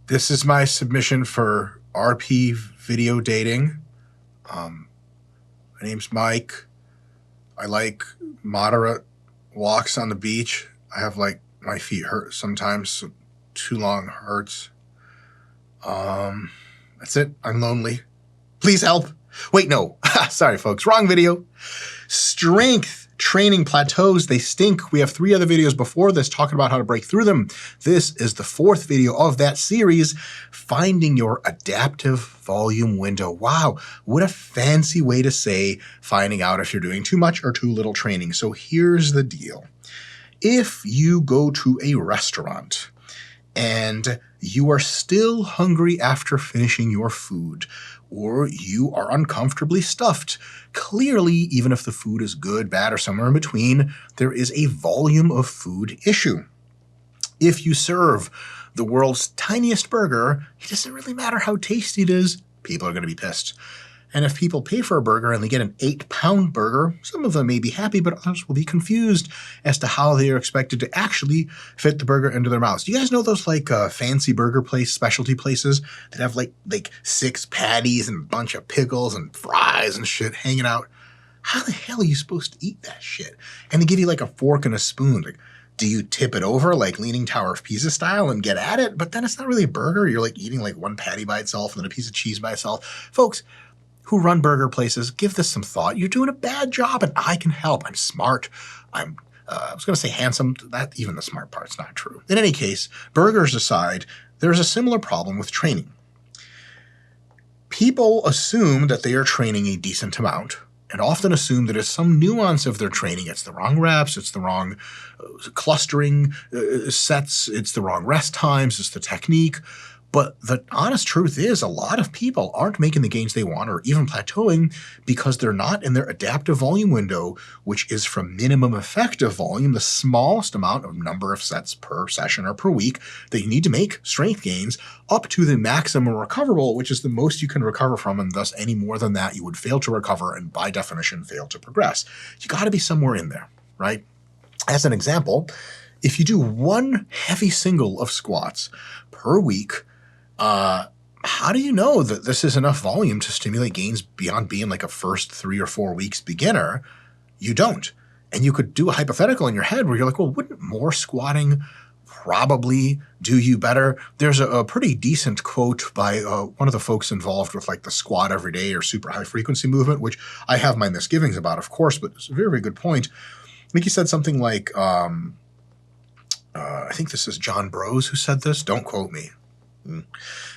This is my submission for RP video dating. My name's Mike. I like moderate walks on the beach. I have like my feet hurt sometimes, so too long hurts. That's it. I'm lonely. Please help. Wait, no. Sorry, folks. Wrong video. Strength training plateaus. They stink. We have 3 other videos before this talking about how to break through them. This is the 4th video of that series, finding your adaptive volume window. Wow, what a fancy way to say finding out if you're doing too much or too little training. So here's the deal. If you go to a restaurant and you are still hungry after finishing your food, or you are uncomfortably stuffed, clearly, even if the food is good, bad, or somewhere in between, there is a volume of food issue. If you serve the world's tiniest burger, it doesn't really matter how tasty it is, people are going to be pissed. And if people pay for a burger and they get an 8-pound burger, some of them may be happy, but others will be confused as to how they are expected to actually fit the burger into their mouths. Do you guys know those like fancy burger place, specialty places that have like 6 patties and a bunch of pickles and fries and shit hanging out? How the hell are you supposed to eat that shit? And they give you like a fork and a spoon. Like, do you tip it over like Leaning Tower of Pisa style and get at it? But then it's not really a burger. You're like eating like one patty by itself and then a piece of cheese by itself. Folks who run burger places, give this some thought. You're doing a bad job and I can help. I'm smart. I was going to say handsome. That even the smart part's not true. In any case, burgers aside, there's a similar problem with training. People assume that they are training a decent amount and often assume that it's some nuance of their training. It's the wrong reps, it's the wrong clustering sets, it's the wrong rest times, it's the technique. But the honest truth is a lot of people aren't making the gains they want or even plateauing because they're not in their adaptive volume window, which is from minimum effective volume, the smallest amount of number of sets per session or per week that you need to make strength gains, up to the maximum recoverable, which is the most you can recover from, and thus any more than that you would fail to recover and by definition fail to progress. You got to be somewhere in there, right? As an example, if you do 1 heavy single of squats per week, how do you know that this is enough volume to stimulate gains beyond being like a first 3 or 4 weeks beginner? You don't. And you could do a hypothetical in your head where you're like, well, wouldn't more squatting probably do you better? There's a pretty decent quote by one of the folks involved with like the squat every day or super high frequency movement, which I have my misgivings about, of course, but it's a very, very good point. I think he said something like, I think this is John Bros who said this. Don't quote me.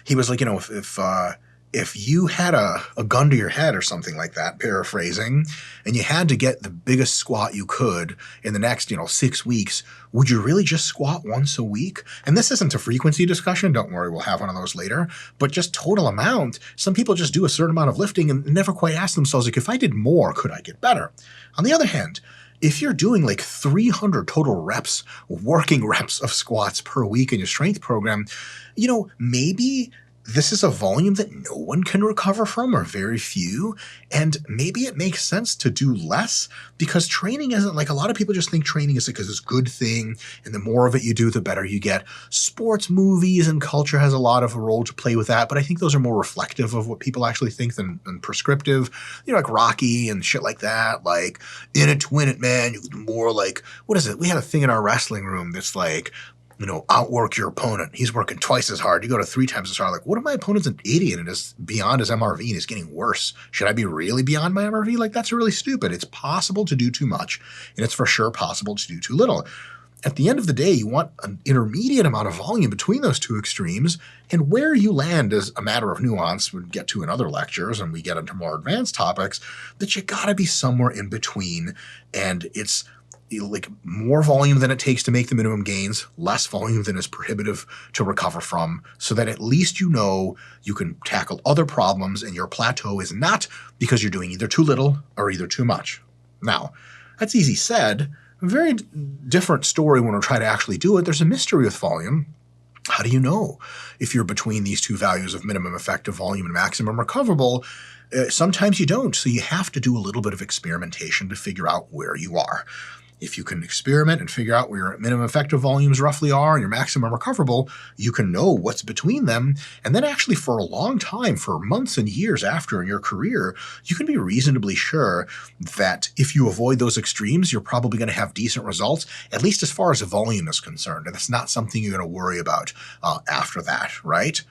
He was like, if you had a gun to your head or something like that, paraphrasing, and you had to get the biggest squat you could in the next, 6 weeks, would you really just squat once a week? And this isn't a frequency discussion. Don't worry, we'll have one of those later. But just total amount. Some people just do a certain amount of lifting and never quite ask themselves, like, if I did more, could I get better? On the other hand, if you're doing like 300 total reps, working reps of squats per week in your strength program, maybe this is a volume that no one can recover from or very few. And maybe it makes sense to do less because training isn't like a lot of people just think training is like this good thing. And the more of it you do, the better you get. Sports, movies, and culture has a lot of a role to play with that. But I think those are more reflective of what people actually think than prescriptive. Like Rocky and shit like that. Like in it to win it, man. You can do more like, what is it? We had a thing in our wrestling room that's like, outwork your opponent. He's working twice as hard. You go to 3 times as hard. Like, what if my opponent's an idiot and is beyond his MRV and he's getting worse? Should I be really beyond my MRV? Like, that's really stupid. It's possible to do too much, and it's for sure possible to do too little. At the end of the day, you want an intermediate amount of volume between those 2 extremes, and where you land is a matter of nuance we'll get to in other lectures and we get into more advanced topics, that you gotta be somewhere in between, and it's like more volume than it takes to make the minimum gains, less volume than is prohibitive to recover from, so that at least you can tackle other problems and your plateau is not because you're doing either too little or either too much. Now, that's easy said. A very different story when we try to actually do it. There's a mystery with volume. How do you know if you're between these 2 values of minimum effective volume and maximum recoverable? Sometimes you don't, so you have to do a little bit of experimentation to figure out where you are. If you can experiment and figure out where your minimum effective volumes roughly are and your maximum recoverable, you can know what's between them. And then actually for a long time, for months and years after in your career, you can be reasonably sure that if you avoid those extremes, you're probably going to have decent results, at least as far as the volume is concerned. And that's not something you're going to worry about after that, right?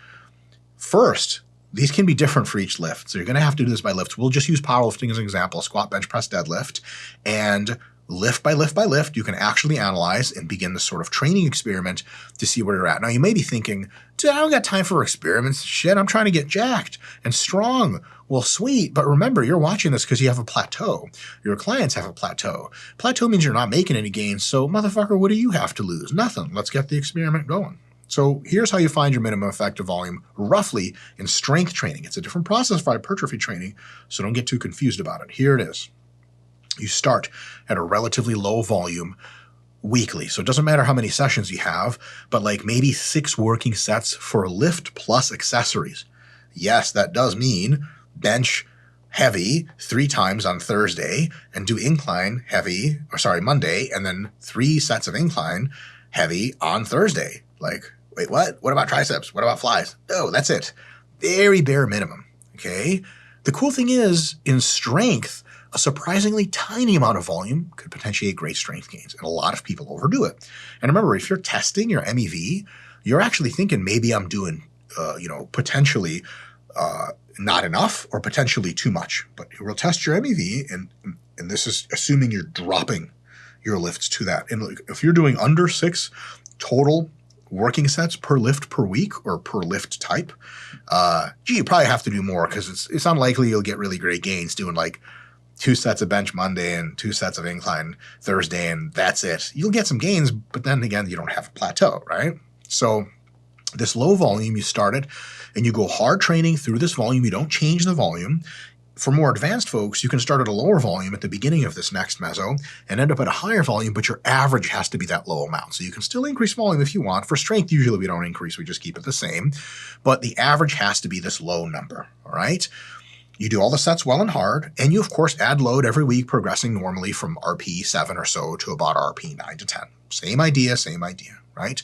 First, these can be different for each lift. So you're going to have to do this by lift. We'll just use powerlifting as an example, squat, bench press, deadlift. And lift by lift by lift, you can actually analyze and begin this sort of training experiment to see where you're at. Now, you may be thinking, dude, I don't got time for experiments. Shit, I'm trying to get jacked and strong. Well, sweet, but remember, you're watching this because you have a plateau. Your clients have a plateau. Plateau means you're not making any gains, so motherfucker, what do you have to lose? Nothing. Let's get the experiment going. So here's how you find your minimum effective volume roughly in strength training. It's a different process for hypertrophy training, so don't get too confused about it. Here it is. You start at a relatively low volume weekly. So it doesn't matter how many sessions you have, but like maybe 6 working sets for a lift plus accessories. Yes, that does mean bench heavy 3 times on Thursday and do incline heavy, Monday, and then 3 sets of incline heavy on Thursday. Like, wait, what? What about triceps? What about flies? Oh, that's it. Very bare minimum, okay? The cool thing is, in strength, a surprisingly tiny amount of volume could potentiate great strength gains, and a lot of people overdo it. And remember, if you're testing your MEV, you're actually thinking maybe I'm doing, potentially not enough or potentially too much. But we'll test your MEV, and this is assuming you're dropping your lifts to that. And if you're doing under 6 total working sets per lift per week or per lift type, you probably have to do more because it's unlikely you'll get really great gains doing like 2 sets of bench Monday and 2 sets of incline Thursday, and that's it. You'll get some gains, but then again, you don't have a plateau, right? So this low volume, you start it, and you go hard training through this volume. You don't change the volume. For more advanced folks, you can start at a lower volume at the beginning of this next meso and end up at a higher volume, but your average has to be that low amount. So you can still increase volume if you want. For strength, usually we don't increase, we just keep it the same. But the average has to be this low number, all right? You do all the sets well and hard, and you, of course, add load every week, progressing normally from RP 7 or so to about RP 9 to 10. Same idea, right?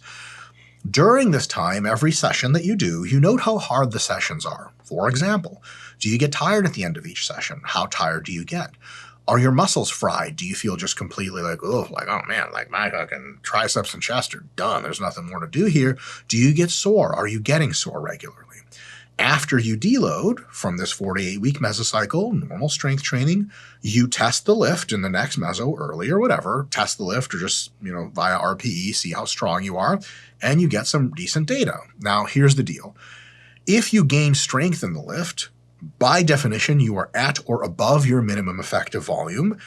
During this time, every session that you do, you note how hard the sessions are. For example, do you get tired at the end of each session? How tired do you get? Are your muscles fried? Do you feel just completely like, oh man, like my fucking triceps and chest are done. There's nothing more to do here. Do you get sore? Are you getting sore regularly? After you deload from this 4 to 8 week mesocycle, normal strength training, you test the lift in the next meso early or whatever, test the lift or just, via RPE, see how strong you are, and you get some decent data. Now, here's the deal. If you gain strength in the lift, by definition, you are at or above your minimum effective volume,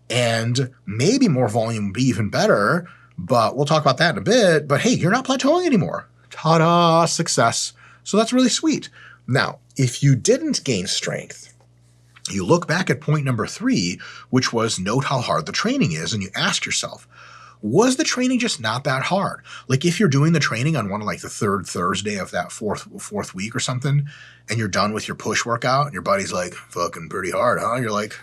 and maybe more volume would be even better, but we'll talk about that in a bit. But hey, you're not plateauing anymore. Ta-da, success. So that's really sweet. Now, if you didn't gain strength, you look back at point number 3, which was note how hard the training is, and you ask yourself, was the training just not that hard? Like if you're doing the training on one of like the 3rd Thursday of that fourth week or something, and you're done with your push workout, and your buddy's like, fucking pretty hard, huh? You're like,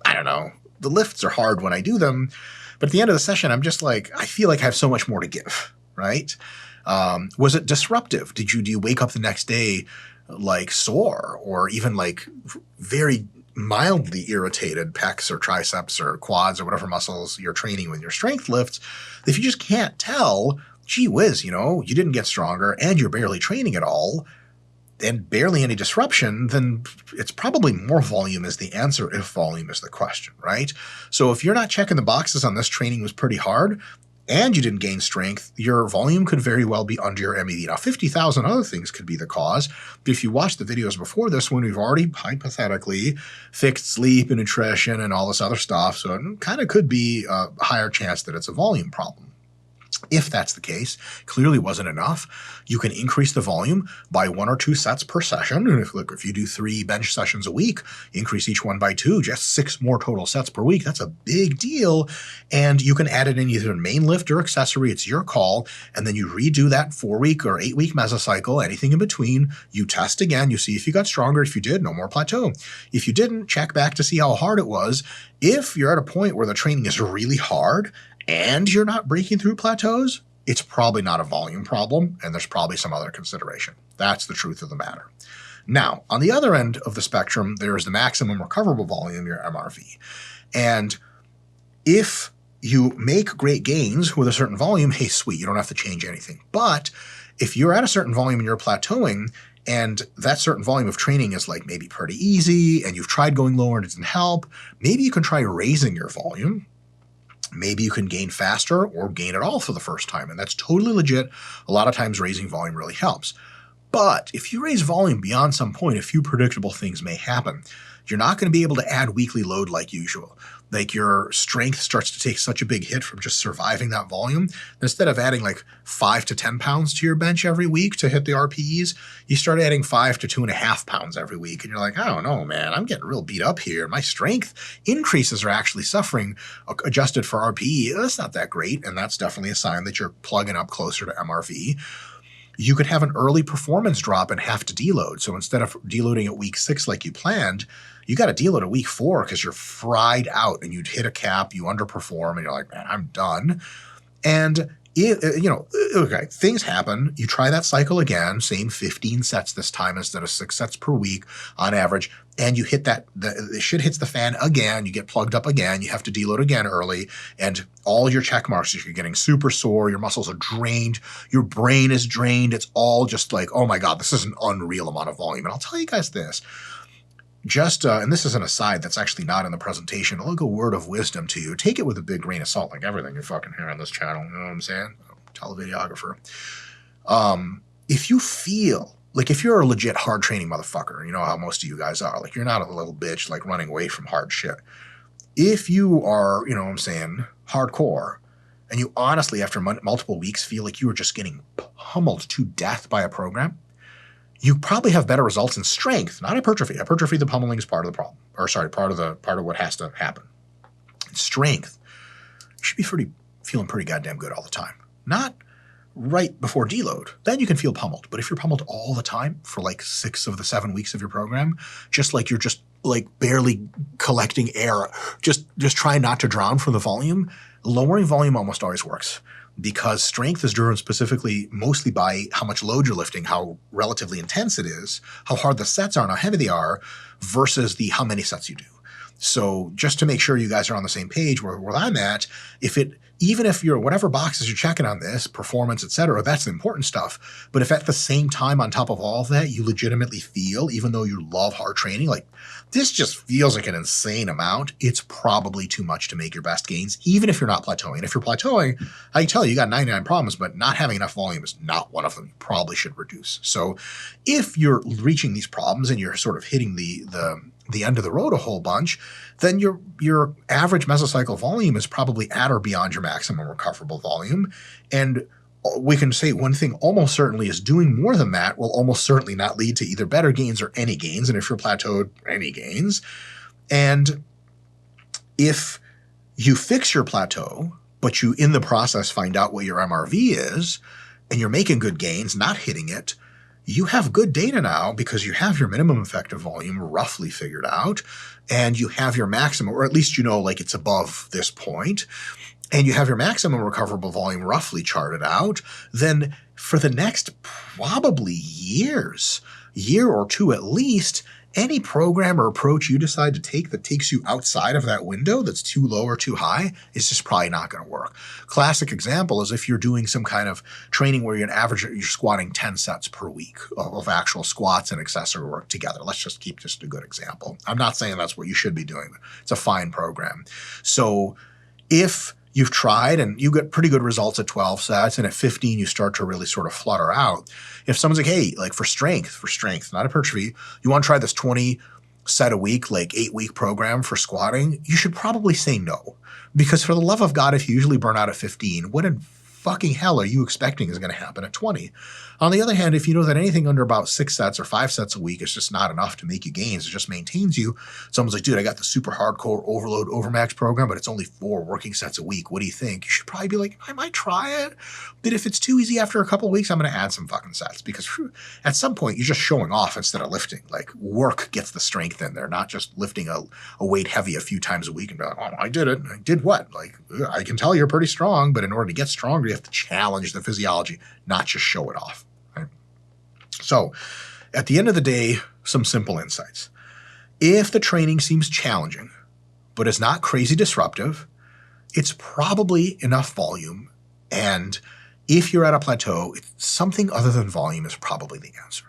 I don't know. The lifts are hard when I do them, but at the end of the session, I'm just like, I feel like I have so much more to give, right? Was it disruptive? Do you wake up the next day like sore or even like very mildly irritated pecs or triceps or quads or whatever muscles you're training with your strength lifts? If you just can't tell, gee whiz, you didn't get stronger and you're barely training at all and barely any disruption, then it's probably more volume is the answer if volume is the question, right? So if you're not checking the boxes on this training was pretty hard, and you didn't gain strength, your volume could very well be under your MEV. Now, 50,000 other things could be the cause. But if you watch the videos before this one, we've already hypothetically fixed sleep and nutrition and all this other stuff. So it kind of could be a higher chance that it's a volume problem. If that's the case, clearly wasn't enough, you can increase the volume by 1 or 2 sets per session. And if you do 3 bench sessions a week, increase each one by 2, just 6 more total sets per week. That's a big deal. And you can add it in either main lift or accessory. It's your call. And then you redo that 4-week or 8-week mesocycle, anything in between. You test again. You see if you got stronger. If you did, no more plateau. If you didn't, check back to see how hard it was. If you're at a point where the training is really hard, and you're not breaking through plateaus, it's probably not a volume problem, and there's probably some other consideration. That's the truth of the matter. Now, on the other end of the spectrum, there's the maximum recoverable volume, your MRV. And if you make great gains with a certain volume, hey, sweet, you don't have to change anything. But if you're at a certain volume and you're plateauing, and that certain volume of training is like maybe pretty easy, and you've tried going lower and it didn't help, maybe you can try raising your volume. Maybe you can gain faster or gain it all for the first time, and that's totally legit. A lot of times raising volume really helps. But if you raise volume beyond some point, a few predictable things may happen. You're not going to be able to add weekly load like usual. Like your strength starts to take such a big hit from just surviving that volume. Instead of adding like 5 to 10 pounds to your bench every week to hit the RPEs, you start adding 5 to 2.5 pounds every week. And you're like, I don't know, man, I'm getting real beat up here. My strength increases are actually suffering adjusted for RPE. That's not that great. And that's definitely a sign that you're plugging up closer to MRV. You could have an early performance drop and have to deload. So instead of deloading at week 6 like you planned, you got to deload at week 4 because you're fried out and you'd hit a cap, you underperform, and you're like, man, I'm done. And okay, things happen. You try that cycle again, same 15 sets this time instead of 6 sets per week on average, and you hit that, the shit hits the fan again, you get plugged up again, you have to deload again early, and all your check marks, you're getting super sore, your muscles are drained, your brain is drained, it's all just like, oh my God, this is an unreal amount of volume. And I'll tell you guys this, and this is an aside that's actually not in the presentation, a little word of wisdom to you. Take it with a big grain of salt, like everything you fucking hear on this channel. You know what I'm saying? Televideographer. If you feel like if you're a legit hard training motherfucker, you know how most of you guys are, like you're not a little bitch like running away from hard shit. If you are, you know what I'm saying, hardcore, and you honestly after multiple weeks feel like you are just getting pummeled to death by a program, you probably have better results in strength, not hypertrophy. Hypertrophy, the pummeling is part of the problem, or sorry, part of what has to happen. In strength, you should be feeling pretty goddamn good all the time. Not right before deload. Then you can feel pummeled. But if you're pummeled all the time for like 6 of the 7 weeks of your program, just like you're just like barely collecting air, just trying not to drown from the volume, lowering volume almost always works. Because strength is driven specifically mostly by how much load you're lifting, how relatively intense it is, how hard the sets are and how heavy they are, versus the how many sets you do. So just to make sure you guys are on the same page where I'm at, even if you're whatever boxes you're checking on this, performance, etc., that's the important stuff. But if at the same time, on top of all of that, you legitimately feel, even though you love hard training, like this just feels like an insane amount, it's probably too much to make your best gains, even if you're not plateauing. If you're plateauing, I can tell you got 99 problems, but not having enough volume is not one of them. You probably should reduce. So if you're reaching these problems and you're sort of hitting the end of the road a whole bunch, then your average mesocycle volume is probably at or beyond your maximum recoverable volume. And we can say one thing almost certainly is doing more than that will almost certainly not lead to either better gains or any gains. And if you're plateaued, any gains. And if you fix your plateau, but you in the process find out what your MRV is, and you're making good gains, not hitting it, you have good data now because you have your minimum effective volume roughly figured out, and you have your maximum, or at least you know like it's above this point, and you have your maximum recoverable volume roughly charted out, then for the next probably year or two at least, any program or approach you decide to take that takes you outside of that window that's too low or too high is just probably not going to work. Classic example is if you're doing some kind of training where you're squatting 10 sets per week of actual squats and accessory work together. Let's just keep just a good example. I'm not saying that's what you should be doing. It's a fine program. So if you've tried and you get pretty good results at 12 sets, and at 15 you start to really sort of flutter out. If someone's like, hey, like for strength, not hypertrophy, you want to try this 20 set a week, like 8-week program for squatting, you should probably say no. Because for the love of God, if you usually burn out at 15, what in fucking hell are you expecting is going to happen at 20? On the other hand, if you know that anything under about 6 sets or 5 sets a week is just not enough to make you gains, it just maintains you. Someone's like, dude, I got the super hardcore overload overmax program, but it's only 4 working sets a week. What do you think? You should probably be like, I might try it. But if it's too easy after a couple of weeks, I'm going to add some fucking sets, because at some point you're just showing off instead of lifting. Like, work gets the strength in there, not just lifting a weight heavy a few times a week and be like, oh, I did it. I did what? Like, I can tell you're pretty strong, but in order to get stronger, you have to challenge the physiology, not just show it off. Right? So at the end of the day, some simple insights. If the training seems challenging, but is not crazy disruptive, it's probably enough volume. And if you're at a plateau, something other than volume is probably the answer,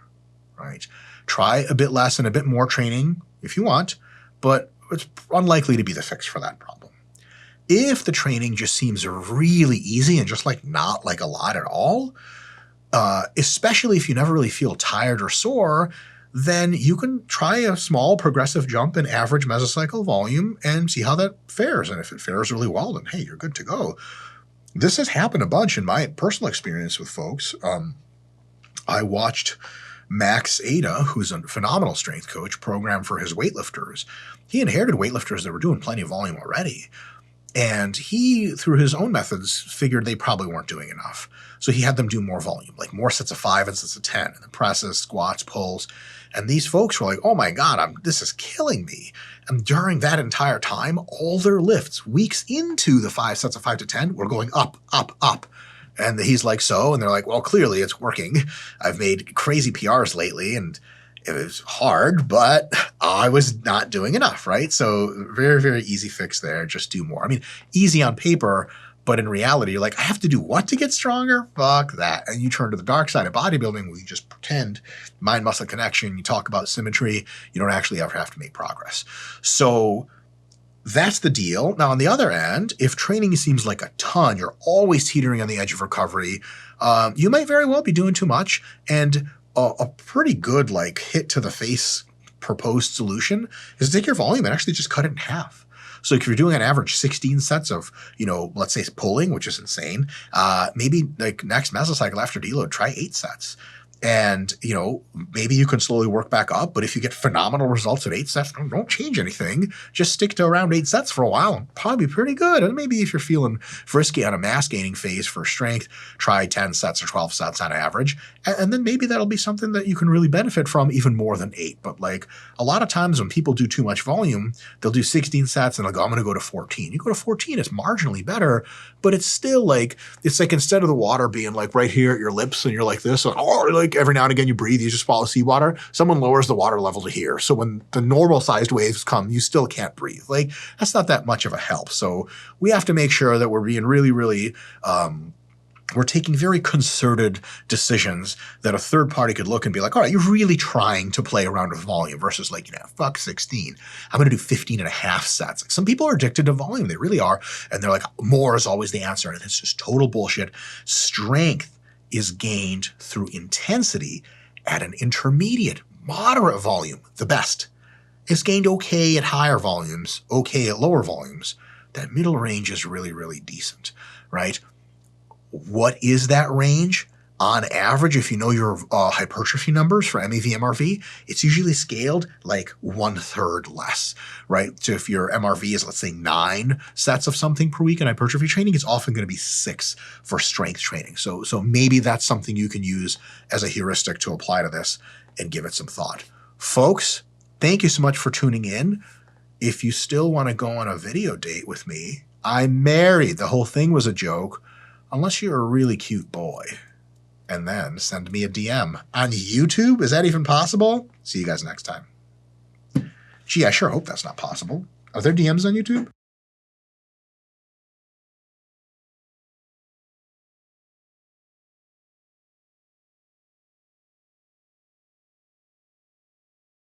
right? Try a bit less and a bit more training if you want, but it's unlikely to be the fix for that problem. If the training just seems really easy and just like not like a lot at all, especially if you never really feel tired or sore, then you can try a small progressive jump in average mesocycle volume and see how that fares. And if it fares really well, then hey, you're good to go. This has happened a bunch in my personal experience with folks. I watched Max Ada, who's a phenomenal strength coach, program for his weightlifters. He inherited weightlifters that were doing plenty of volume already. And he, through his own methods, figured they probably weren't doing enough. So he had them do more volume, like more sets of 5 and sets of 10, and then presses, squats, pulls. And these folks were like, oh my God, this is killing me. And during that entire time, all their lifts, weeks into the 5 sets of 5 to 10, were going up, up, up. And he's like, so? And they're like, well, clearly it's working. I've made crazy PRs lately, and it was hard, but I was not doing enough, right? So very, very easy fix there. Just do more. I mean, easy on paper, but in reality, you're like, I have to do what to get stronger? Fuck that. And you turn to the dark side of bodybuilding where you just pretend mind-muscle connection. You talk about symmetry. You don't actually ever have to make progress. So that's the deal. Now, on the other end, if training seems like a ton, you're always teetering on the edge of recovery, you might very well be doing too much. And a pretty good like hit to the face proposed solution is to take your volume and actually just cut it in half. So if you're doing an average 16 sets of, let's say pulling, which is insane, maybe like next mesocycle after deload, try 8 sets. And, maybe you can slowly work back up, but if you get phenomenal results at 8 sets, don't change anything. Just stick to around 8 sets for a while and probably be pretty good. And maybe if you're feeling frisky on a mass gaining phase for strength, try 10 sets or 12 sets on average. And then maybe that'll be something that you can really benefit from even more than 8. But like a lot of times when people do too much volume, they'll do 16 sets and they'll go, I'm going to go to 14. You go to 14, it's marginally better, but it's still like, it's like instead of the water being like right here at your lips and you're like this, like every now and again you breathe, you just follow seawater, someone lowers the water level to here. So when the normal sized waves come, you still can't breathe. Like that's not that much of a help. So we have to make sure that we're being really, really, we're taking very concerted decisions that a third party could look and be like, all right, you're really trying to play around with volume versus like, fuck 16. I'm going to do 15 and a half sets. Like some people are addicted to volume. They really are. And they're like, more is always the answer. And it's just total bullshit. Strength is gained through intensity at an intermediate, moderate volume. The best is gained okay at higher volumes, okay at lower volumes. That middle range is really, really decent, right? What is that range? On average, if you know your hypertrophy numbers for MEV, MRV, it's usually scaled like 1/3 less, right? So if your MRV is, let's say, 9 sets of something per week in hypertrophy training, it's often going to be 6 for strength training. So maybe that's something you can use as a heuristic to apply to this and give it some thought. Folks, thank you so much for tuning in. If you still want to go on a video date with me, I'm married. The whole thing was a joke, unless you're a really cute boy. And then send me a DM on YouTube. Is that even possible? See you guys next time. Gee, I sure hope that's not possible. Are there DMs on YouTube?